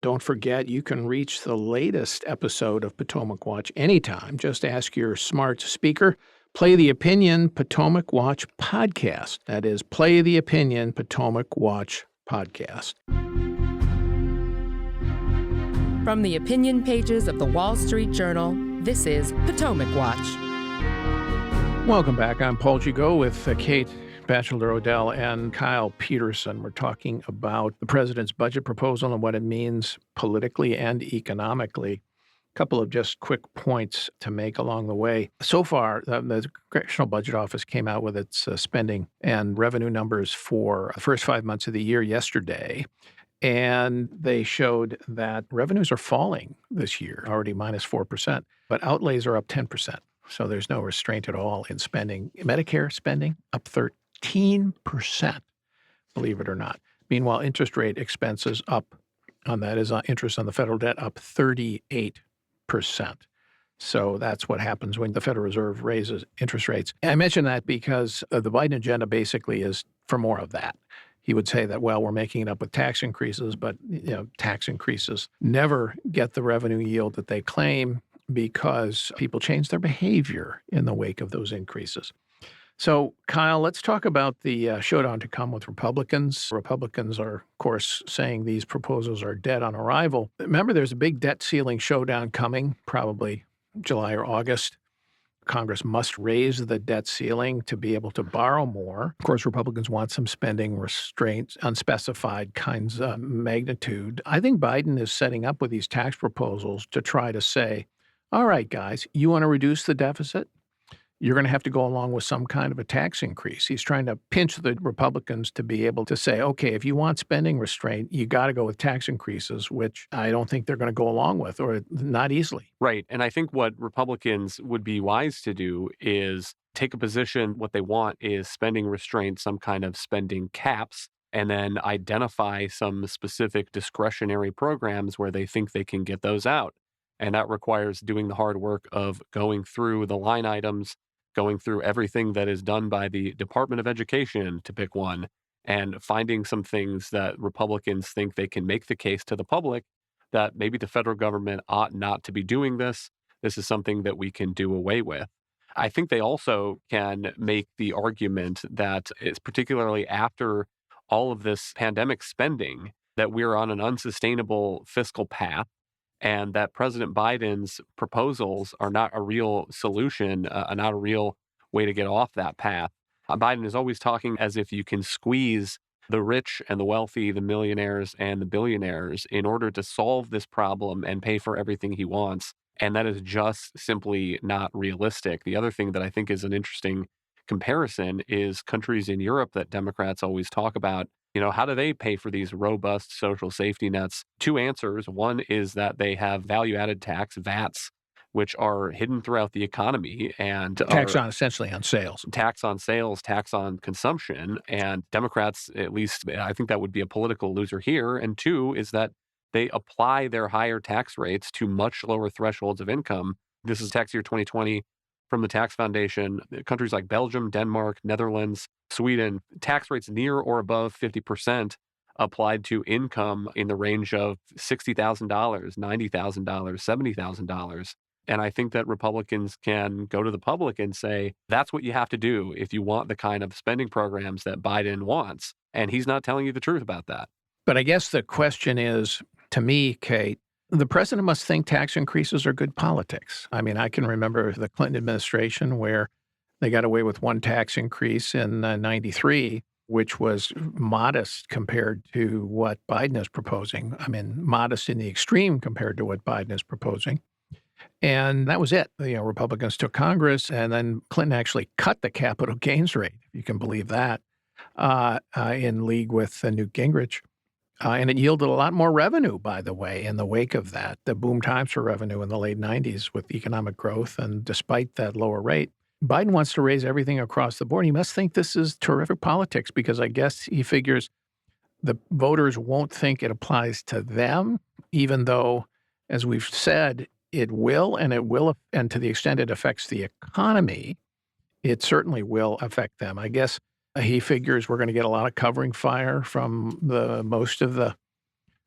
Don't forget, you can reach the latest episode of Potomac Watch anytime. Just ask your smart speaker, Play the Opinion Potomac Watch Podcast. That is, Play the Opinion Potomac Watch Podcast. From the opinion pages of the Wall Street Journal, this is Potomac Watch. Welcome back. I'm Paul Gigot with Kate Batchelder Odell and Kyle Peterson. We're talking about the president's budget proposal and what it means politically and economically. A couple of just quick points to make along the way. So far, the Congressional Budget Office came out with its spending and revenue numbers for the first 5 months of the year yesterday. And they showed that revenues are falling this year, already minus 4%, but outlays are up 10%. So there's no restraint at all in spending. Medicare spending up 13%, believe it or not. Meanwhile, interest rate expenses up on that is interest on the federal debt up 38%. So that's what happens when the Federal Reserve raises interest rates. And I mention that because the Biden agenda basically is for more of that. He would say that, well, we're making it up with tax increases, but tax increases never get the revenue yield that they claim because people change their behavior in the wake of those increases. So, Kyle, let's talk about the showdown to come with Republicans. Republicans are, of course, saying these proposals are dead on arrival. Remember, there's a big debt ceiling showdown coming, probably July or August. Congress must raise the debt ceiling to be able to borrow more. Of course, Republicans want some spending restraints, unspecified kinds of magnitude. I think Biden is setting up with these tax proposals to try to say, all right, guys, you want to reduce the deficit? You're going to have to go along with some kind of a tax increase. He's trying to pinch the Republicans to be able to say, okay, if you want spending restraint, you got to go with tax increases, which I don't think they're going to go along with, or not easily. Right. And I think what Republicans would be wise to do is take a position. What they want is spending restraint, some kind of spending caps, and then identify some specific discretionary programs where they think they can get those out. And that requires doing the hard work of going through the line items, going through everything that is done by the Department of Education, to pick one, and finding some things that Republicans think they can make the case to the public that maybe the federal government ought not to be doing this. This is something that we can do away with. I think they also can make the argument that it's particularly after all of this pandemic spending that we're on an unsustainable fiscal path, and that President Biden's proposals are not a real solution, not a real way to get off that path. Biden is always talking as if you can squeeze the rich and the wealthy, the millionaires and the billionaires in order to solve this problem and pay for everything he wants. And that is just simply not realistic. The other thing that I think is an interesting comparison is countries in Europe that Democrats always talk about. How do they pay for these robust social safety nets? Two answers. One is that they have value-added tax, VATs, which are hidden throughout the economy and Essentially on sales. Tax on sales, tax on consumption. And Democrats, at least, I think that would be a political loser here. And two is that they apply their higher tax rates to much lower thresholds of income. This is tax year 2020. From the Tax Foundation, countries like Belgium, Denmark, Netherlands, Sweden, tax rates near or above 50% applied to income in the range of $60,000, $90,000, $70,000. And I think that Republicans can go to the public and say, that's what you have to do if you want the kind of spending programs that Biden wants. And he's not telling you the truth about that. But I guess the question is, to me, Kate, the president must think tax increases are good politics. I mean, I can remember the Clinton administration where they got away with one tax increase in 93, which was modest compared to what Biden is proposing. I mean, modest in the extreme compared to what Biden is proposing. And that was it. Republicans took Congress, and then Clinton actually cut the capital gains rate, if you can believe that, in league with Newt Gingrich. And it yielded a lot more revenue, by the way, in the wake of that. The boom times for revenue in the late 90s with economic growth. And despite that lower rate, Biden wants to raise everything across the board. He must think this is terrific politics because I guess he figures the voters won't think it applies to them, even though, as we've said, it will, and to the extent it affects the economy, it certainly will affect them. I guess he figures we're going to get a lot of covering fire from most of the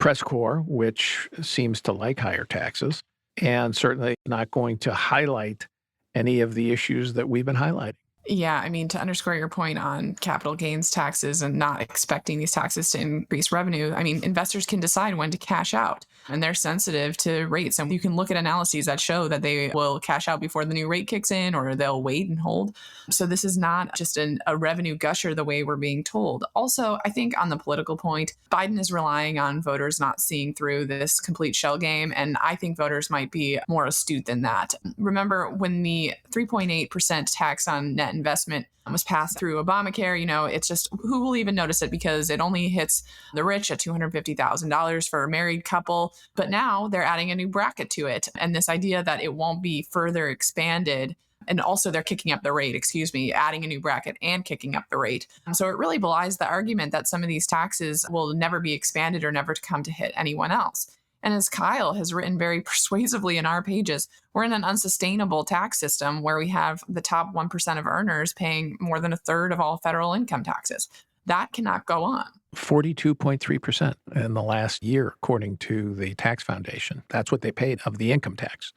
press corps, which seems to like higher taxes, and certainly not going to highlight any of the issues that we've been highlighting. Yeah, I mean, to underscore your point on capital gains taxes and not expecting these taxes to increase revenue, I mean, investors can decide when to cash out and they're sensitive to rates. And you can look at analyses that show that they will cash out before the new rate kicks in or they'll wait and hold. So this is not just a revenue gusher the way we're being told. Also, I think on the political point, Biden is relying on voters not seeing through this complete shell game. And I think voters might be more astute than that. Remember when the 3.8% tax on net investment was passed through Obamacare, it's just who will even notice it because it only hits the rich at $250,000 for a married couple. But now they're adding a new bracket to it. And this idea that it won't be further expanded. And also they're kicking up the rate, adding a new bracket and kicking up the rate. So it really belies the argument that some of these taxes will never be expanded or never come to hit anyone else. And as Kyle has written very persuasively in our pages, we're in an unsustainable tax system where we have the top 1% of earners paying more than a third of all federal income taxes. That cannot go on. 42.3% in the last year, according to the Tax Foundation. That's what they paid of the income tax,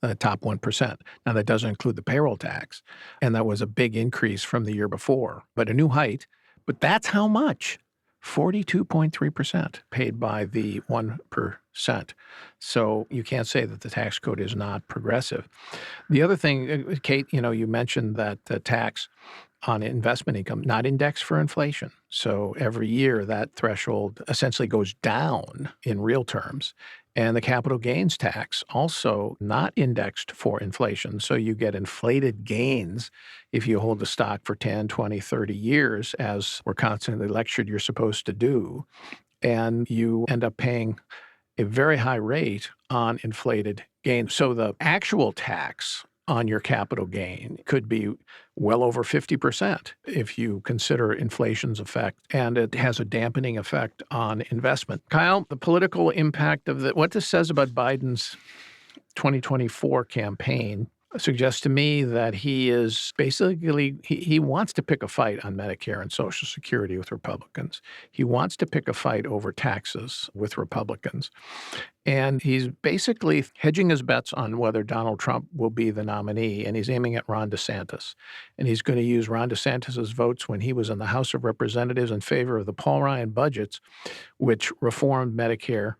the top 1%. Now, that doesn't include the payroll tax, and that was a big increase from the year before, but a new height. But that's how much? 42.3% paid by the 1%. So you can't say that the tax code is not progressive. The other thing, Kate, you mentioned that the tax on investment income, not indexed for inflation. So every year that threshold essentially goes down in real terms. And the capital gains tax also not indexed for inflation. So you get inflated gains if you hold the stock for 10, 20, 30 years, as we're constantly lectured you're supposed to do. And you end up paying a very high rate on inflated gains. So the actual tax on your capital gain could be well over 50% if you consider inflation's effect, and it has a dampening effect on investment. Kyle, the political impact of what this says about Biden's 2024 campaign suggests to me that he is basically, he wants to pick a fight on Medicare and Social Security with Republicans. He wants to pick a fight over taxes with Republicans. And he's basically hedging his bets on whether Donald Trump will be the nominee, and he's aiming at Ron DeSantis. And he's going to use Ron DeSantis's votes when he was in the House of Representatives in favor of the Paul Ryan budgets, which reformed Medicare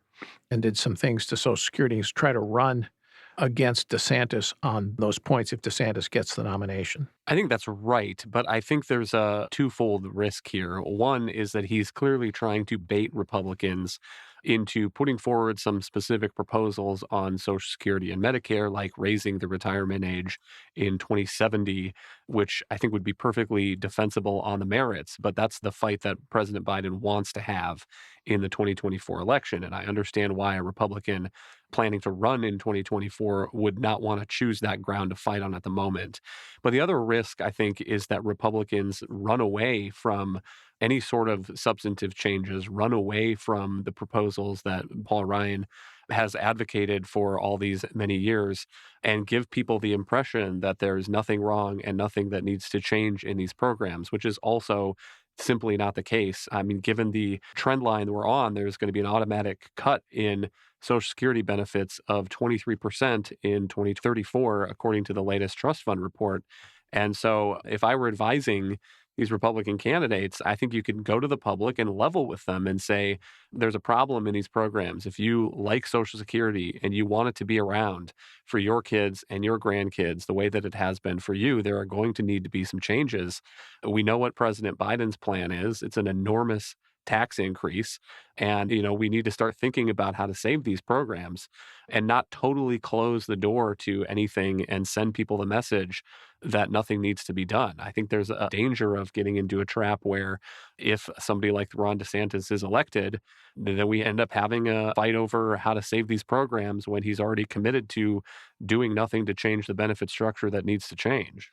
and did some things to Social Security, to try to run against DeSantis on those points if DeSantis gets the nomination. I think that's right, but I think there's a twofold risk here. One is that he's clearly trying to bait Republicans into putting forward some specific proposals on Social Security and Medicare, like raising the retirement age in 2070, which I think would be perfectly defensible on the merits. But that's the fight that President Biden wants to have in the 2024 election. And I understand why a Republican planning to run in 2024 would not want to choose that ground to fight on at the moment. But the other risk, I think, is that Republicans run away from any sort of substantive changes, run away from the proposals that Paul Ryan has advocated for all these many years, and give people the impression that there's nothing wrong and nothing that needs to change in these programs, which is also simply not the case. I mean, given the trend line we're on, there's going to be an automatic cut in Social Security benefits of 23% in 2034, according to the latest trust fund report. And so if I were advising these Republican candidates, I think you can go to the public and level with them and say, there's a problem in these programs. If you like Social Security and you want it to be around for your kids and your grandkids the way that it has been for you, there are going to need to be some changes. We know what President Biden's plan is. It's an enormous tax increase. And, we need to start thinking about how to save these programs and not totally close the door to anything and send people the message that nothing needs to be done. I think there's a danger of getting into a trap where if somebody like Ron DeSantis is elected, then we end up having a fight over how to save these programs when he's already committed to doing nothing to change the benefit structure that needs to change.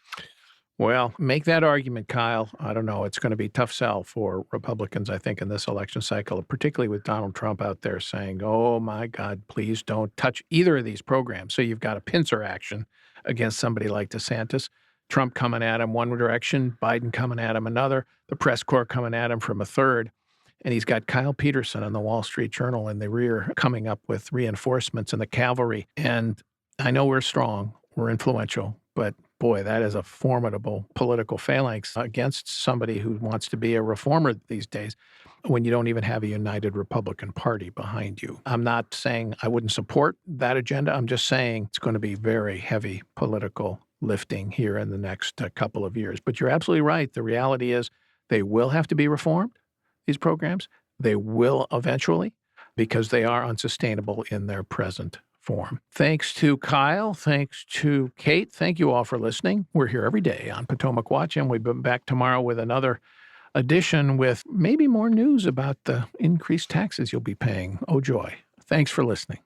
Well, make that argument, Kyle. I don't know. It's going to be a tough sell for Republicans, I think, in this election cycle, particularly with Donald Trump out there saying, oh, my God, please don't touch either of these programs. So you've got a pincer action against somebody like DeSantis. Trump coming at him one direction, Biden coming at him another, the press corps coming at him from a third. And he's got Kyle Peterson on the Wall Street Journal in the rear coming up with reinforcements and the cavalry. And I know we're strong, we're influential, but boy, that is a formidable political phalanx against somebody who wants to be a reformer these days when you don't even have a united Republican Party behind you. I'm not saying I wouldn't support that agenda. I'm just saying it's going to be very heavy political lifting here in the next couple of years. But you're absolutely right. The reality is they will have to be reformed, these programs. They will eventually, because they are unsustainable in their present form. Thanks to Kyle. Thanks to Kate. Thank you all for listening. We're here every day on Potomac Watch, and we'll be back tomorrow with another edition with maybe more news about the increased taxes you'll be paying. Oh, joy. Thanks for listening.